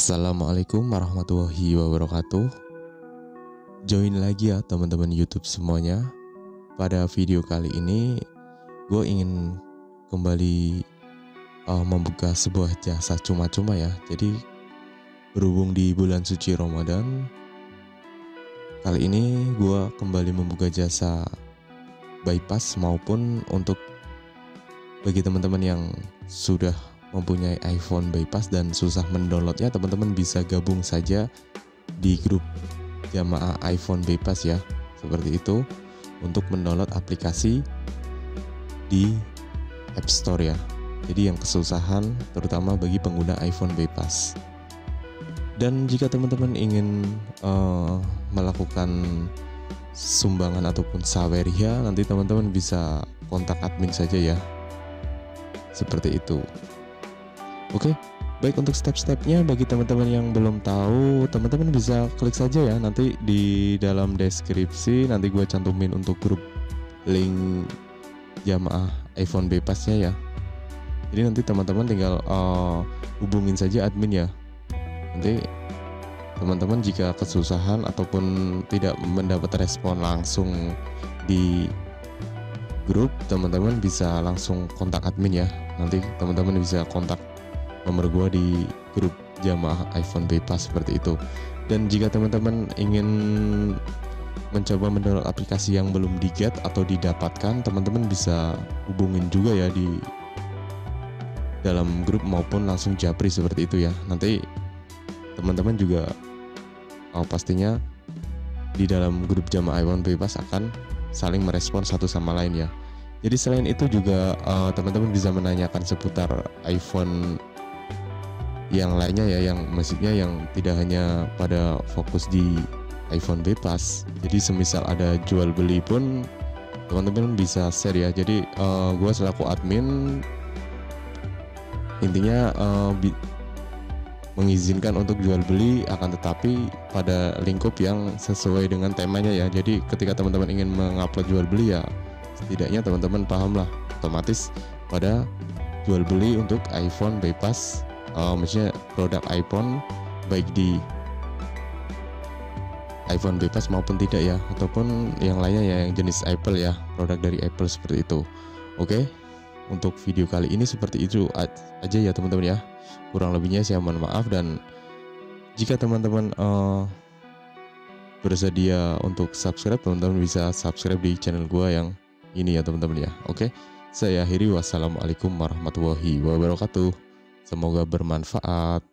Assalamualaikum warahmatullahi wabarakatuh. Join lagi ya teman-teman YouTube semuanya. Pada video kali ini gue ingin kembali membuka sebuah jasa cuma-cuma ya. Jadi berhubung di bulan suci Ramadan, kali ini gue kembali membuka jasa bypass maupun untuk bagi teman-teman yang sudah mempunyai iPhone bypass dan susah mendownloadnya, teman-teman bisa gabung saja di grup jamaah iPhone bypass ya, seperti itu, untuk mendownload aplikasi di App Store ya. Jadi yang kesusahan terutama bagi pengguna iPhone bypass. Dan jika teman-teman ingin melakukan sumbangan ataupun saweria, nanti teman-teman bisa kontak admin saja ya, seperti itu. Oke, baik, untuk step-stepnya bagi teman-teman yang belum tahu, teman-teman bisa klik saja ya, nanti di dalam deskripsi nanti gue cantumin untuk grup link jamaah iPhone bypassnya ya. Jadi nanti teman-teman tinggal hubungin saja admin ya. Nanti teman-teman jika kesusahan ataupun tidak mendapat respon langsung di grup, teman-teman bisa langsung kontak admin ya. Nanti teman-teman bisa kontak nomor gua di grup jamaah iPhone bypass seperti itu. Dan jika teman-teman ingin mencoba mendownload aplikasi yang belum di-get atau didapatkan, teman-teman bisa hubungin juga ya di dalam grup maupun langsung japri seperti itu ya. Nanti teman-teman juga pastinya di dalam grup jamaah iPhone bypass akan saling merespon satu sama lain ya. Jadi selain itu juga teman-teman bisa menanyakan seputar iPhone yang lainnya ya, yang maksudnya yang tidak hanya pada fokus di iPhone bypass. Jadi semisal ada jual beli pun teman-teman bisa share ya. Jadi gue selaku admin intinya mengizinkan untuk jual beli, akan tetapi pada lingkup yang sesuai dengan temanya ya. Jadi ketika teman-teman ingin mengupload jual beli ya, setidaknya teman-teman paham lah otomatis pada jual beli untuk iPhone bypass, maksudnya produk iPhone baik di iPhone bypass maupun tidak ya, ataupun yang lainnya ya, yang jenis Apple ya, produk dari Apple seperti itu. Oke, untuk video kali ini seperti itu aja ya teman-teman ya. Kurang lebihnya saya mohon maaf, dan jika teman-teman bersedia untuk subscribe, teman-teman bisa subscribe di channel gua yang ini ya teman-teman ya. Oke, saya akhiri, wassalamualaikum warahmatullahi wabarakatuh. Semoga bermanfaat.